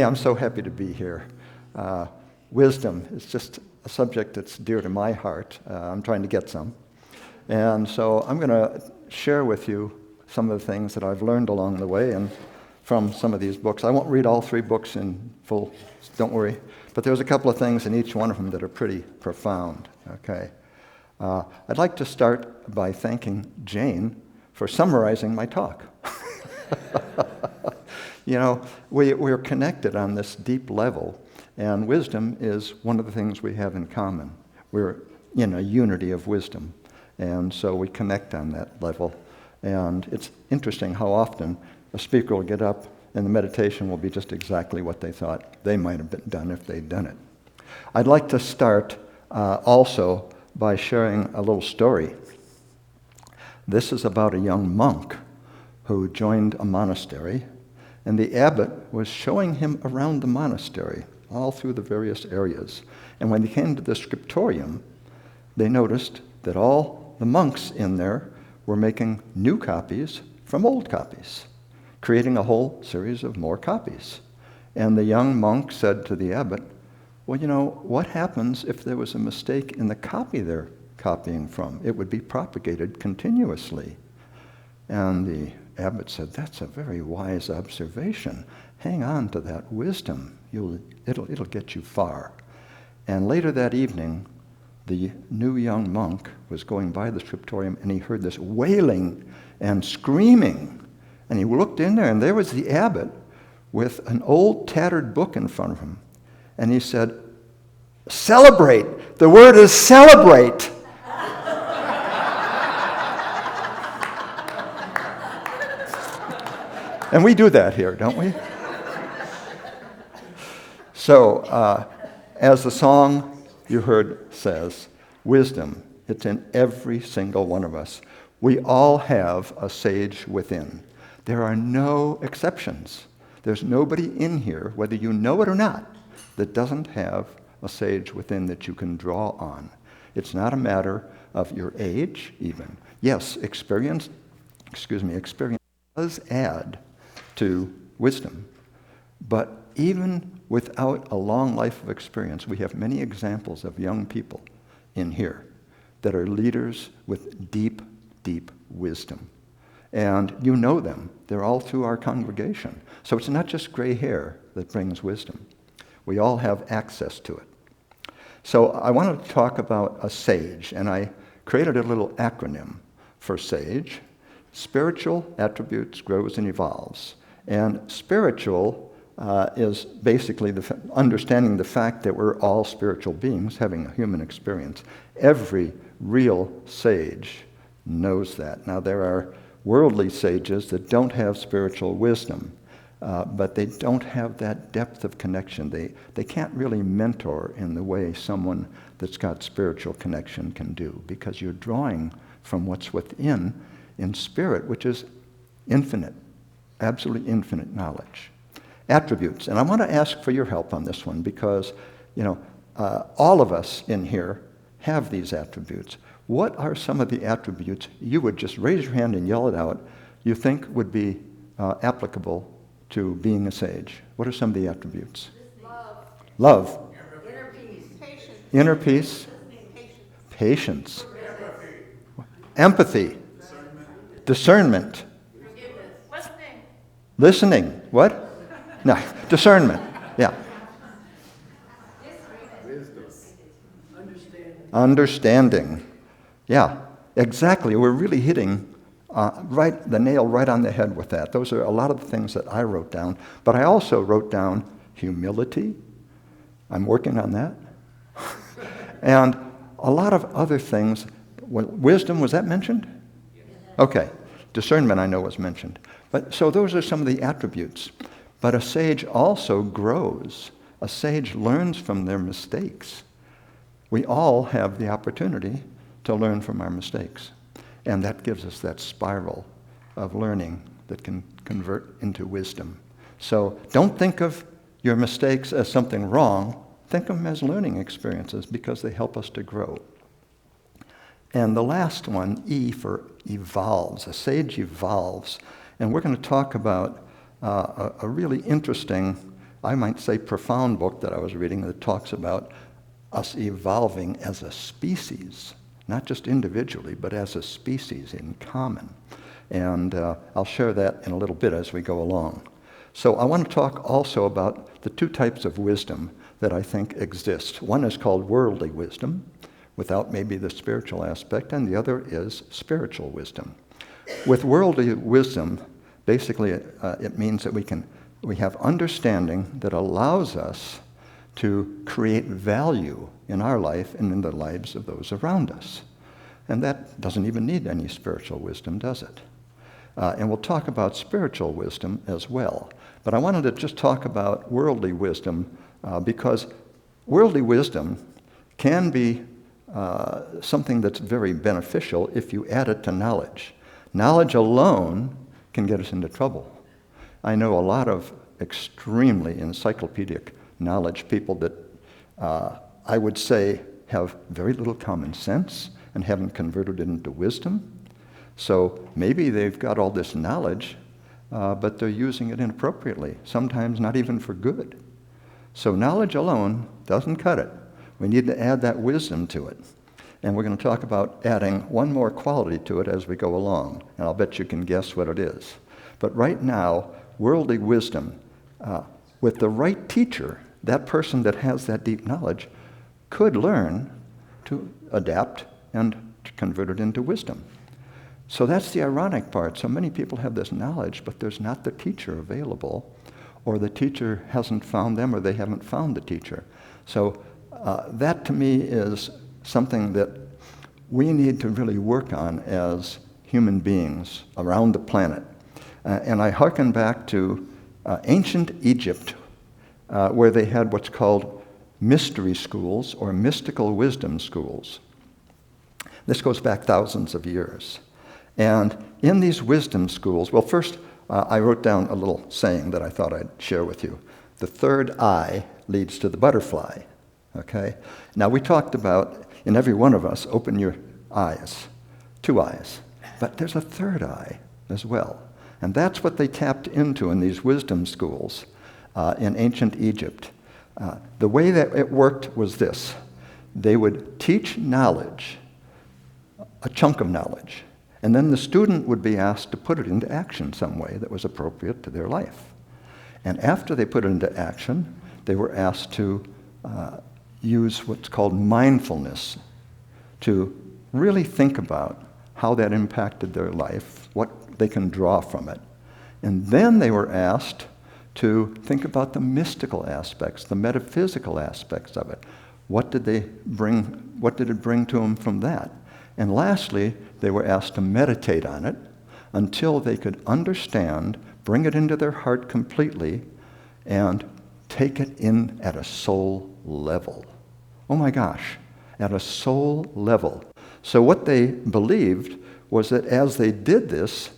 I'm so happy to be here. Wisdom is just a subject that's dear to my heart. I'm trying to get some. And so I'm going to share with you some of the things that I've learned along the way and from some of these books. I won't read all 3 books in full, don't worry. But there's a couple of things in each one of them that are pretty profound, okay? I'd like to start by thanking Jane for summarizing my talk. You know, we're connected on this deep level, and wisdom is one of the things we have in common. We're in a unity of wisdom, and so we connect on that level. And it's interesting how often a speaker will get up and the meditation will be just exactly what they thought they might have done if they'd done it. I'd like to start also by sharing a little story. This is about a young monk who joined a monastery, and the abbot was showing him around the monastery, all through the various areas. And when they came to the scriptorium, they noticed that all the monks in there were making new copies from old copies, creating a whole series of more copies. And the young monk said to the abbot, well, you know, what happens if there was a mistake in the copy they're copying from? It would be propagated continuously. And the abbot said, that's a very wise observation. Hang on to that wisdom. It'll get you far. And later that evening, the new young monk was going by the scriptorium, and he heard this wailing and screaming. And he looked in there, and there was the abbot with an old tattered book in front of him. And he said, celebrate. The word is celebrate. And we do that here, don't we? So, as the song you heard says, wisdom, it's in every single one of us. We all have a sage within. There are no exceptions. There's nobody in here, whether you know it or not, that doesn't have a sage within that you can draw on. It's not a matter of your age, even. Yes, experience does add to wisdom. But even without a long life of experience, we have many examples of young people in here that are leaders with deep, deep wisdom. And you know them. They're all through our congregation. So it's not just gray hair that brings wisdom. We all have access to it. So I want to talk about a sage, and I created a little acronym for SAGE. Spiritual attributes grows and evolves. And spiritual is basically understanding the fact that we're all spiritual beings having a human experience. Every real sage knows that. Now, there are worldly sages that don't have spiritual wisdom, but they don't have that depth of connection. They can't really mentor in the way someone that's got spiritual connection can do, because you're drawing from what's within in spirit, which is infinite. Absolutely infinite knowledge. Attributes. And I want to ask for your help on this one because, you know, all of us in here have these attributes. What are some of the attributes you would just raise your hand and yell it out you think would be applicable to being a sage? What are some of the attributes? Love. Inner peace. Patience. Inner peace. Patience. Empathy. Discernment. Listening. What? No. Discernment. Yeah. Understanding. Yeah. Exactly. We're really hitting the nail right on the head with that. Those are a lot of the things that I wrote down. But I also wrote down humility. I'm working on that. And a lot of other things. Wisdom, was that mentioned? Okay. Discernment, I know, was mentioned. But so those are some of the attributes. But a sage also grows. A sage learns from their mistakes. We all have the opportunity to learn from our mistakes. And that gives us that spiral of learning that can convert into wisdom. So don't think of your mistakes as something wrong. Think of them as learning experiences because they help us to grow. And the last one, E for evolves. A sage evolves. And we're going to talk about a really interesting I might say, profound book that I was reading that talks about us evolving as a species, not just individually, but as a species in common. And I'll share that in a little bit as we go along. So I want to talk also about the two types of wisdom that I think exist. One is called worldly wisdom, without maybe the spiritual aspect, and the other is spiritual wisdom. With worldly wisdom, basically it means that we have understanding that allows us to create value in our life and in the lives of those around us. And that doesn't even need any spiritual wisdom, does it? And we'll talk about spiritual wisdom as well. But I wanted to just talk about worldly wisdom because worldly wisdom can be something that's very beneficial if you add it to knowledge. Knowledge alone can get us into trouble. I know a lot of extremely encyclopedic knowledge people that I would say have very little common sense and haven't converted it into wisdom. So maybe they've got all this knowledge, but they're using it inappropriately, sometimes not even for good. So knowledge alone doesn't cut it. We need to add that wisdom to it. And we're going to talk about adding one more quality to it as we go along. And I'll bet you can guess what it is. But right now, worldly wisdom, with the right teacher, that person that has that deep knowledge could learn to adapt and to convert it into wisdom. So that's the ironic part. So many people have this knowledge, but there's not the teacher available, or the teacher hasn't found them, or they haven't found the teacher. So that to me is something that we need to really work on as human beings around the planet. And I hearken back to ancient Egypt, where they had what's called mystery schools or mystical wisdom schools. This goes back thousands of years. And in these wisdom schools, well, first, I wrote down a little saying that I thought I'd share with you. The third eye leads to the butterfly, okay? Now, we talked about, in every one of us, open your eyes, two eyes. But there's a third eye as well. And that's what they tapped into in these wisdom schools in ancient Egypt. The way that it worked was this. They would teach knowledge, a chunk of knowledge, and then the student would be asked to put it into action some way that was appropriate to their life. And after they put it into action, they were asked to use what's called mindfulness to really think about how that impacted their life, what they can draw from it. And then they were asked to think about the mystical aspects, the metaphysical aspects of it. What did it bring to them from that? And lastly, they were asked to meditate on it until they could understand, bring it into their heart completely, and take it in at a soul level. Oh my gosh, at a soul level. So what they believed was that as they did this,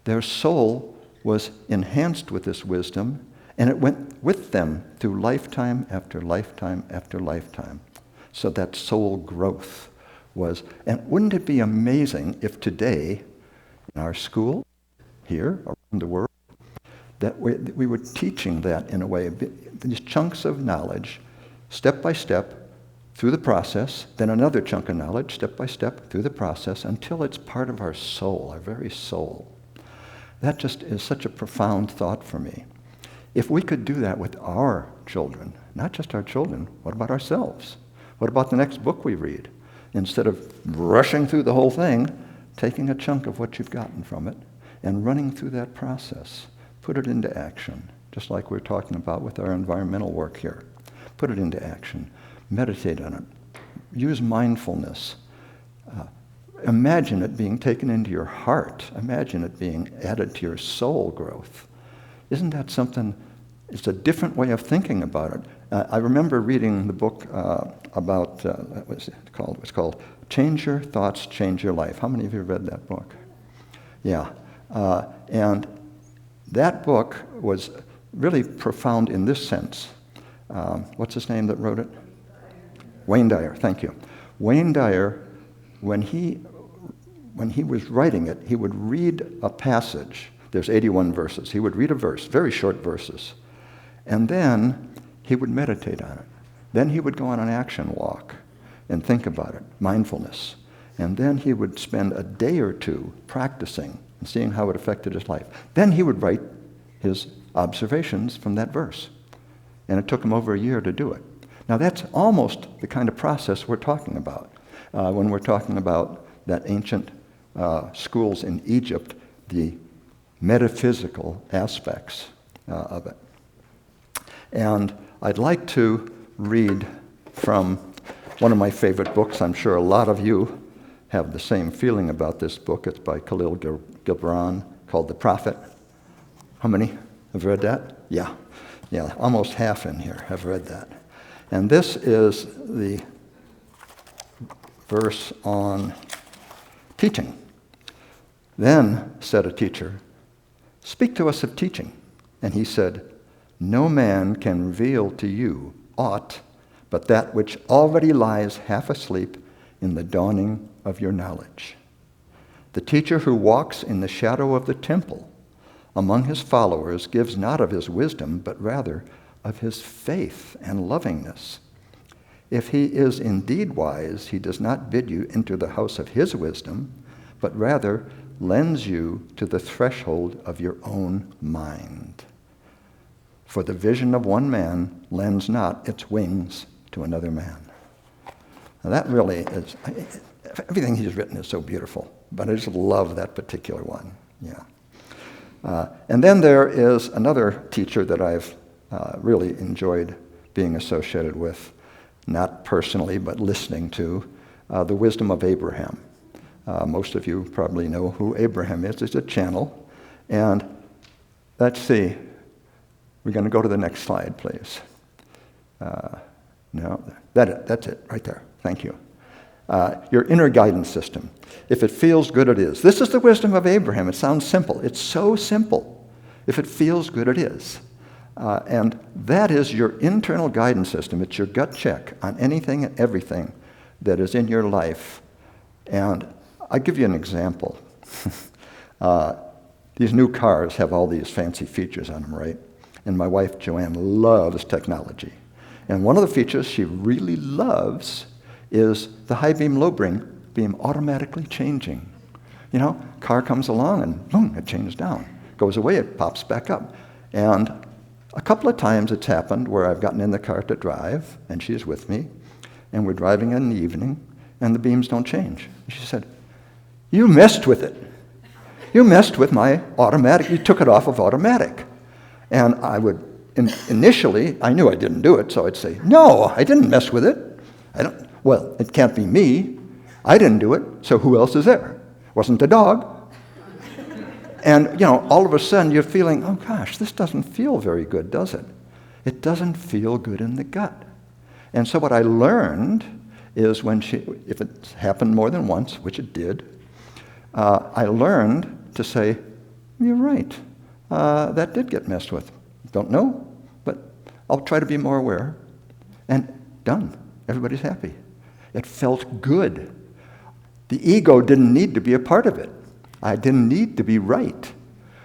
their soul was enhanced with this wisdom, and it went with them through lifetime after lifetime after lifetime. So that soul growth was, and wouldn't it be amazing if today, in our school, here, around the world, that we were teaching that in a way, these chunks of knowledge, step by step, through the process, then another chunk of knowledge, step by step, through the process, until it's part of our soul, our very soul. That just is such a profound thought for me. If we could do that with our children, not just our children, what about ourselves? What about the next book we read? Instead of rushing through the whole thing, taking a chunk of what you've gotten from it and running through that process, put it into action, just like we're talking about with our environmental work here. Put it into action. Meditate on it. Use mindfulness. Imagine it being taken into your heart. Imagine it being added to your soul growth. Isn't that something? It's a different way of thinking about it. I remember reading the book about, what's it called? It's called Change Your Thoughts, Change Your Life. How many of you read that book? Yeah. And that book was really profound in this sense. What's his name that wrote it? Wayne Dyer, thank you. Wayne Dyer, when he was writing it, he would read a passage. There's 81 verses. He would read a verse, very short verses. And then he would meditate on it. Then he would go on an action walk and think about it, mindfulness. And then he would spend a day or two practicing and seeing how it affected his life. Then he would write his observations from that verse. And it took him over a year to do it. Now that's almost the kind of process we're talking about when we're talking about that ancient schools in Egypt, the metaphysical aspects of it. And I'd like to read from one of my favorite books. I'm sure a lot of you have the same feeling about this book. It's by Khalil Gibran, called The Prophet. How many have read that? Yeah, almost half in here have read that. And this is the verse on teaching. Then said a teacher, "Speak to us of teaching." And he said, "No man can reveal to you aught but that which already lies half asleep in the dawning of your knowledge. The teacher who walks in the shadow of the temple among his followers gives not of his wisdom, but rather of his faith and lovingness. If he is indeed wise, he does not bid you enter the house of his wisdom, but rather lends you to the threshold of your own mind. For the vision of one man lends not its wings to another man." Now that really is, everything he's written is so beautiful, but I just love that particular one. Yeah. And then there is another teacher that I've really enjoyed being associated with, not personally, but listening to, The Wisdom of Abraham. Most of you probably know who Abraham is. It's a channel. And let's see. We're going to go to the next slide, please. No, that's it, right there. Thank you. Your inner guidance system. If it feels good, it is. This is the wisdom of Abraham. It sounds simple. It's so simple. If it feels good, it is. And that is your internal guidance system. It's your gut check on anything and everything that is in your life. And I'll give you an example. These new cars have all these fancy features on them, right? And my wife, Joanne, loves technology. And one of the features she really loves is the high beam, low beam automatically changing. You know, car comes along and boom, it changes down. Goes away, it pops back up. And a couple of times it's happened where I've gotten in the car to drive, and she is with me, and we're driving in the evening, and the beams don't change. And she said, "You messed with it. You messed with my automatic. You took it off of automatic." And I would, initially, I knew I didn't do it, so I'd say, "No, I didn't mess with it. Well, it can't be me. I didn't do it, so who else is there? Wasn't the dog." And, you know, all of a sudden you're feeling, oh gosh, this doesn't feel very good, does it? It doesn't feel good in the gut. And so what I learned is if it's happened more than once, which it did, I learned to say, "You're right. That did get messed with. Don't know, but I'll try to be more aware." And done. Everybody's happy. It felt good. The ego didn't need to be a part of it. I didn't need to be right.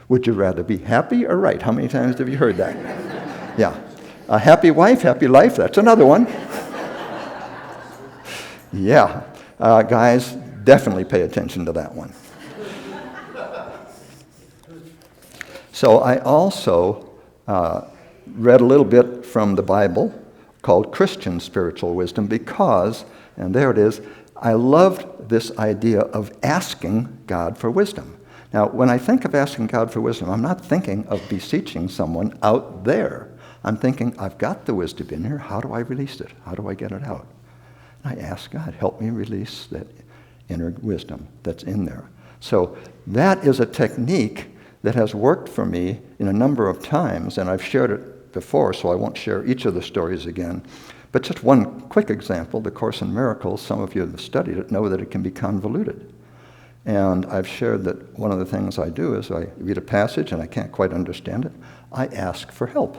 Would you rather be happy or right? How many times have you heard that? Yeah. A happy wife, happy life, that's another one. Yeah. Guys, definitely pay attention to that one. So I also read a little bit from the Bible called Christian Spiritual Wisdom because, and there it is, I loved this idea of asking God for wisdom. Now, when I think of asking God for wisdom, I'm not thinking of beseeching someone out there. I'm thinking, I've got the wisdom in here. How do I release it? How do I get it out? And I ask God, help me release that inner wisdom that's in there. So that is a technique that has worked for me in a number of times, and I've shared it before, so I won't share each of the stories again. But just one quick example, the Course in Miracles, some of you that have studied it know that it can be convoluted. And I've shared that one of the things I do is I read a passage and I can't quite understand it. I ask for help.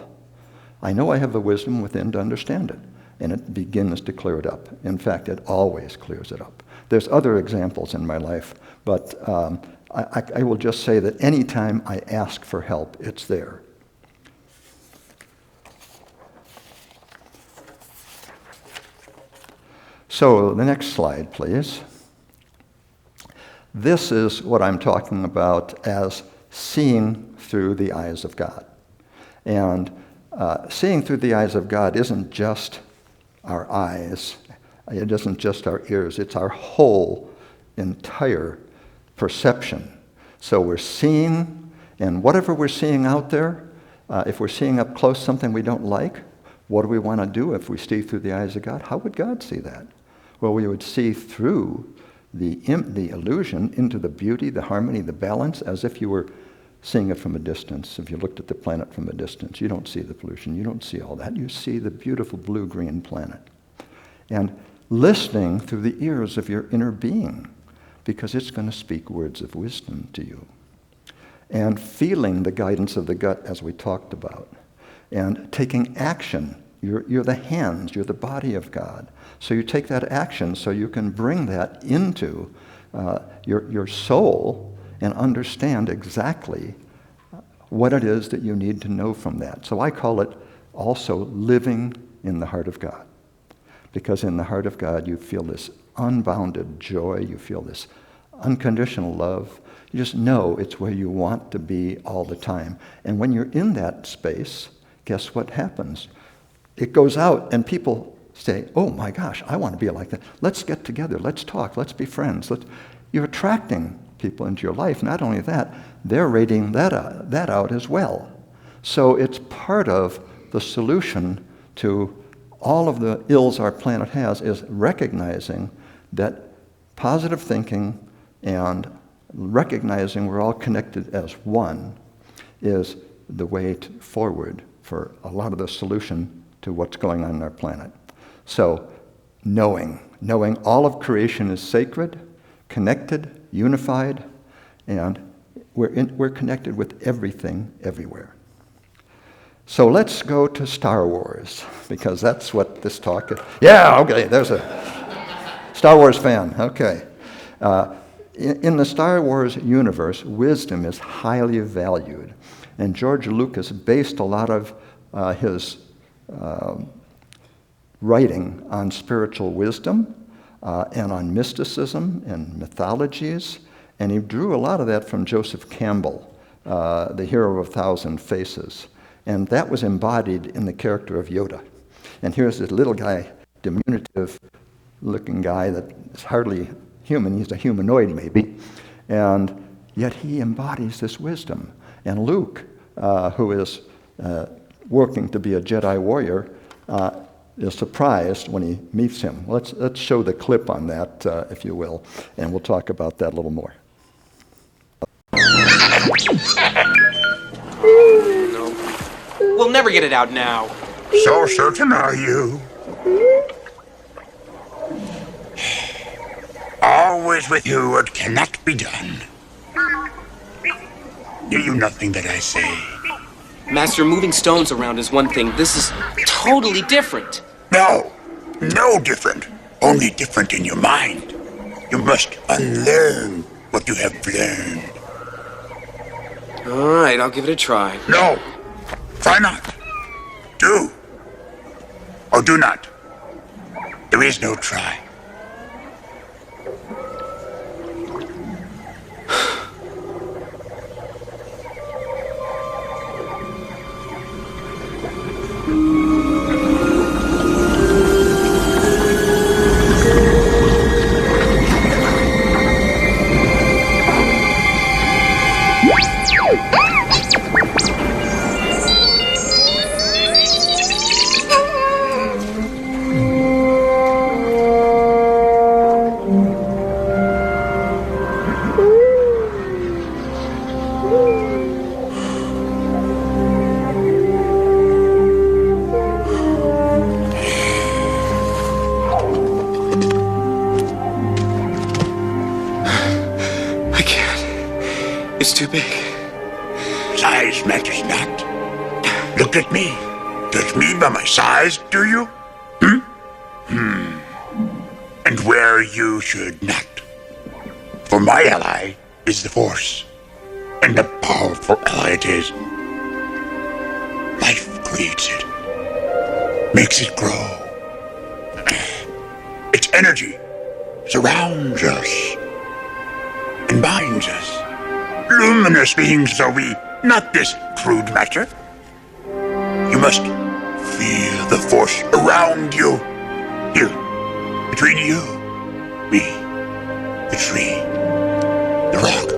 I know I have the wisdom within to understand it, and it begins to clear it up. In fact, it always clears it up. There's other examples in my life, but I will just say that anytime I ask for help, it's there. So the next slide, please. This is what I'm talking about as seeing through the eyes of God. And seeing through the eyes of God isn't just our eyes. It isn't just our ears. It's our whole, entire perception. So we're seeing, and whatever we're seeing out there, if we're seeing up close something we don't like, what do we want to do if we see through the eyes of God? How would God see that? Well, we would see through the illusion into the beauty, the harmony, the balance, as if you were seeing it from a distance. If you looked at the planet from a distance, you don't see the pollution, you don't see all that. You see the beautiful blue-green planet. And listening through the ears of your inner being, because it's going to speak words of wisdom to you. And feeling the guidance of the gut, as we talked about. And taking action. You're the hands, you're the body of God. So you take that action so you can bring that into your soul and understand exactly what it is that you need to know from that. So I call it also living in the heart of God. Because in the heart of God, you feel this unbounded joy, you feel this unconditional love. You just know it's where you want to be all the time. And when you're in that space, guess what happens? It goes out and people say, oh my gosh, I want to be like that. Let's get together, let's talk, let's be friends. You're attracting people into your life. Not only that, they're radiating that out as well. So it's part of the solution to all of the ills our planet has, is recognizing that positive thinking and recognizing we're all connected as one is the way forward for a lot of the solution to what's going on in our planet. So knowing all of creation is sacred, connected, unified, and we're connected with everything, everywhere. So let's go to Star Wars, because that's what this talk is. Yeah, okay, there's a Star Wars fan, okay. In the Star Wars universe, wisdom is highly valued. And George Lucas based a lot of his writing on spiritual wisdom and on mysticism and mythologies. And he drew a lot of that from Joseph Campbell, the hero of 1,000 faces. And that was embodied in the character of Yoda. And here's this little guy, diminutive-looking guy that is hardly human. He's a humanoid, maybe. And yet he embodies this wisdom. And Luke, who is working to be a Jedi warrior, is surprised when he meets him. Let's show the clip on that, if you will, and we'll talk about that a little more. No. We'll never get it out now. So certain are you? Always with you what cannot be done. Do you nothing that I say? Master, moving stones around is one thing. This is totally different. No different. Only different in your mind. You must unlearn what you have learned. All right, I'll give it a try. No, try not. Do. Or do not. There is no try. It's too big. Size matters not. Look at me. Judge me by my size, do you? And where you should not. For my ally is the Force. And a powerful ally it is. Life creates it. Makes it grow. It's energy surrounds us and binds us. Luminous beings are we, not this crude matter. You must feel the force around you. Here, between you, me, the tree, the rock,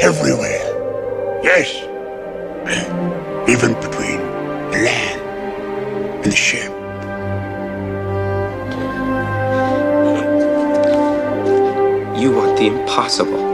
everywhere. Yes, even between the land and the ship. You want the impossible.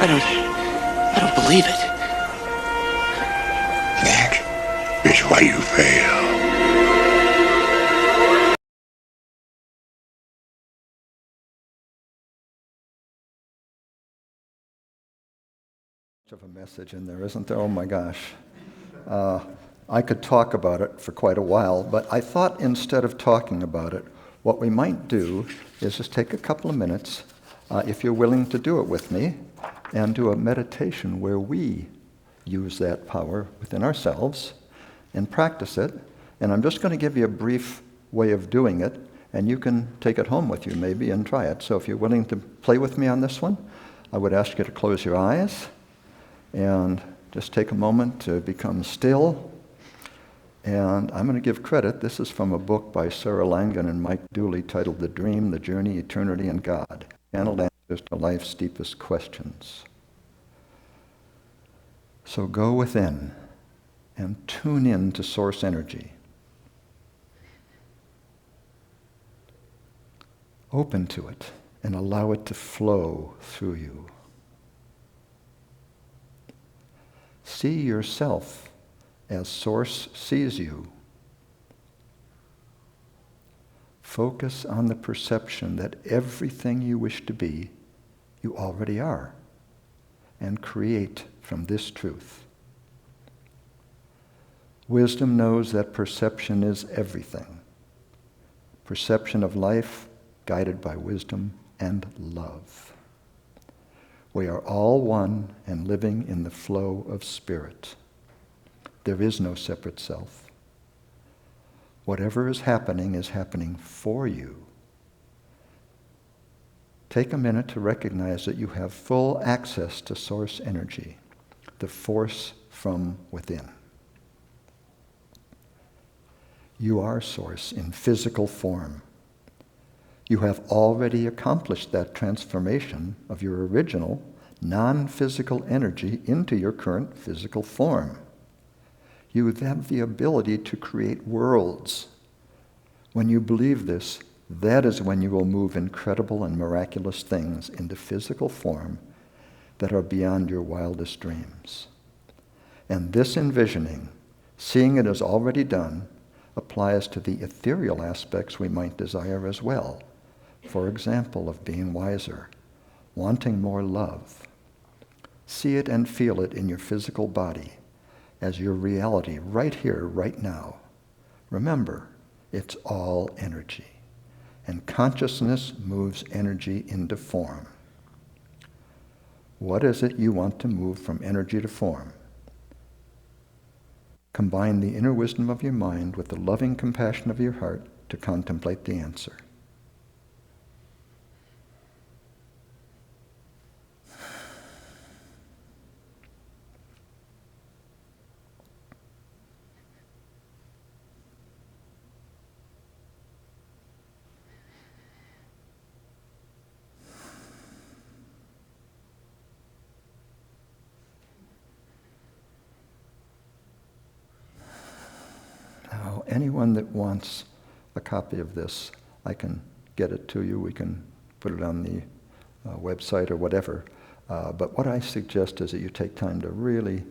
I don't believe it. That is why you fail. Of a message in there, isn't there? Oh my gosh. I could talk about it for quite a while, but I thought instead of talking about it, what we might do is just take a couple of minutes, if you're willing to do it with me, and do a meditation where we use that power within ourselves and practice it. And I'm just going to give you a brief way of doing it, and you can take it home with you maybe and try it. So if you're willing to play with me on this one, I would ask you to close your eyes and just take a moment to become still. And I'm going to give credit. This is from a book by Sarah Langan and Mike Dooley titled The Dream, the Journey, Eternity, and God. Candled answers to life's deepest questions. So go within and tune in to source energy. Open to it and allow it to flow through you. See yourself as Source sees you. Focus on the perception that everything you wish to be, you already are, and create from this truth. Wisdom knows that perception is everything. Perception of life guided by wisdom and love. We are all one and living in the flow of spirit. There is no separate self. Whatever is happening for you. Take a minute to recognize that you have full access to source energy, the force from within. You are source in physical form. You have already accomplished that transformation of your original non-physical energy into your current physical form. You have the ability to create worlds. When you believe this, that is when you will move incredible and miraculous things into physical form that are beyond your wildest dreams. And this envisioning, seeing it as already done, applies to the ethereal aspects we might desire as well. For example, of being wiser, wanting more love. See it and feel it in your physical body as your reality right here, right now. Remember, it's all energy, and consciousness moves energy into form. What is it you want to move from energy to form? Combine the inner wisdom of your mind with the loving compassion of your heart to contemplate the answer. Now, anyone that wants a copy of this, I can get it to you. We can put it on the website or whatever. But what I suggest is that you take time to really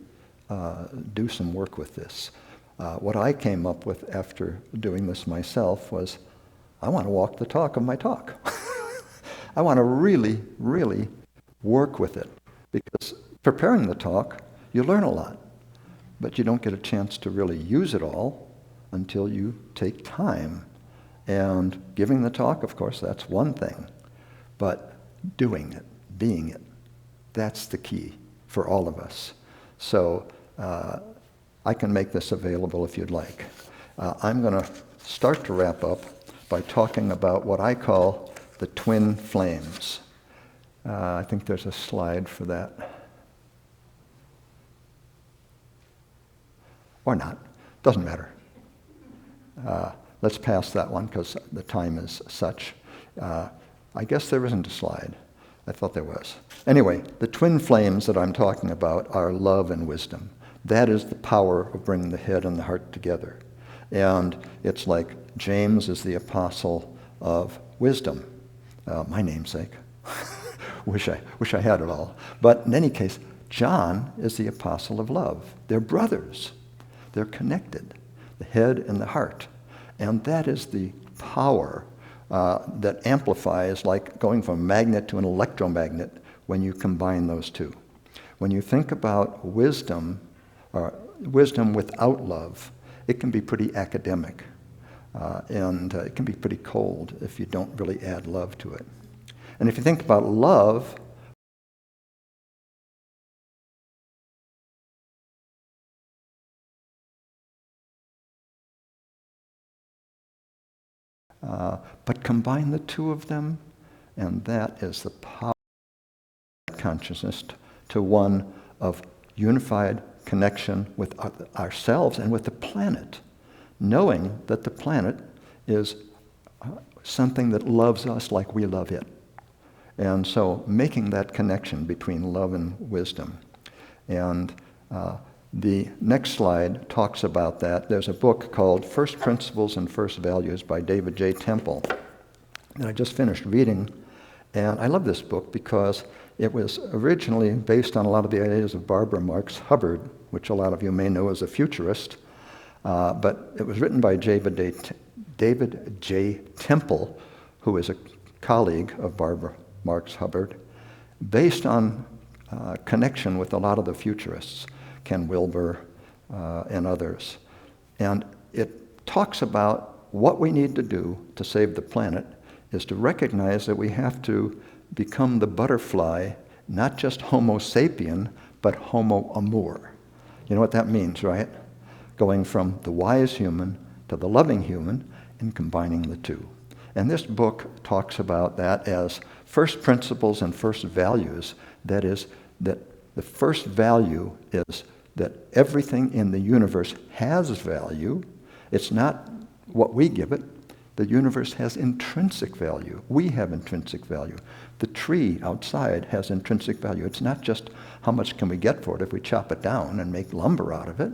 do some work with this. What I came up with after doing this myself was, I want to walk the talk of my talk. I want to really, really work with it. Because preparing the talk, you learn a lot. But you don't get a chance to really use it all until you take time. And giving the talk, of course, that's one thing. But doing it, being it, that's the key for all of us. So I can make this available if you'd like. I'm going to start to wrap up by talking about what I call the twin flames. I think there's a slide for that. Or not. Doesn't matter. Let's pass that one because the time is such. I guess there isn't a slide. I thought there was. Anyway, the twin flames that I'm talking about are love and wisdom. That is the power of bringing the head and the heart together. And it's like James is the apostle of wisdom. My namesake. wish I had it all. But in any case, John is the apostle of love. They're brothers. They're connected, the head and the heart. And that is the power that amplifies, like going from a magnet to an electromagnet when you combine those two. When you think about wisdom, or wisdom without love, it can be pretty academic. And it can be pretty cold if you don't really add love to it. And if you think about love, but combine the two of them, and that is the power of consciousness to one of unified connection with ourselves and with the planet, knowing that the planet is something that loves us like we love it. And so making that connection between love and wisdom. And the next slide talks about that. There's a book called First Principles and First Values by David J. Temple that I just finished reading. And I love this book because it was originally based on a lot of the ideas of Barbara Marx Hubbard, which a lot of you may know as a futurist. But it was written by David J. Temple, who is a colleague of Barbara Marx Hubbard, based on connection with a lot of the futurists, Ken Wilber and others. And it talks about what we need to do to save the planet is to recognize that we have to become the butterfly, not just Homo Sapien, but Homo Amor. You know what that means, right? Going from the wise human to the loving human and combining the two. And this book talks about that as first principles and first values. That is, that the first value is that everything in the universe has value. It's not what we give it. The universe has intrinsic value. We have intrinsic value. The tree outside has intrinsic value. It's not just how much can we get for it if we chop it down and make lumber out of it.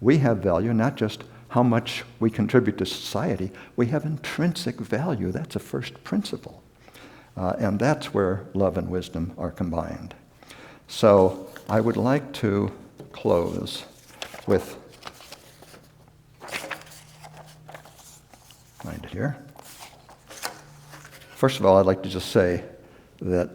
We have value, not just how much we contribute to society. We have intrinsic value. That's a first principle. And that's where love and wisdom are combined. So I would like to close with here. First of all, I'd like to just say that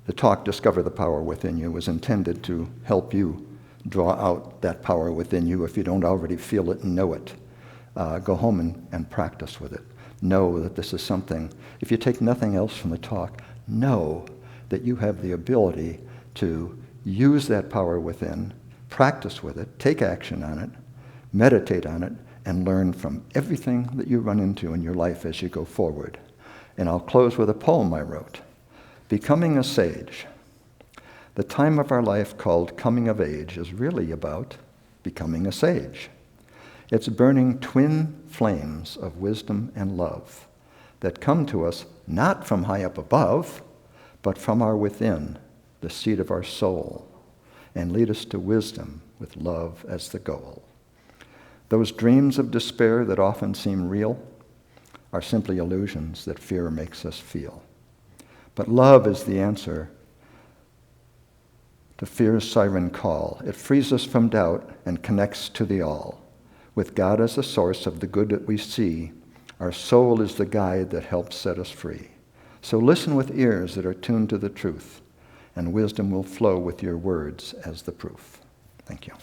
the talk, Discover the Power Within You, was intended to help you draw out that power within you if you don't already feel it and know it. Go home and practice with it. Know that this is something, if you take nothing else from the talk, know that you have the ability to use that power within, practice with it, take action on it, meditate on it, and learn from everything that you run into in your life as you go forward. And I'll close with a poem I wrote. Becoming a Sage. The time of our life called coming of age is really about becoming a sage. It's burning twin flames of wisdom and love that come to us not from high up above, but from our within, the seat of our soul, and lead us to wisdom with love as the goal. Those dreams of despair that often seem real are simply illusions that fear makes us feel. But love is the answer to fear's siren call. It frees us from doubt and connects to the all. With God as the source of the good that we see, our soul is the guide that helps set us free. So listen with ears that are tuned to the truth, and wisdom will flow with your words as the proof. Thank you.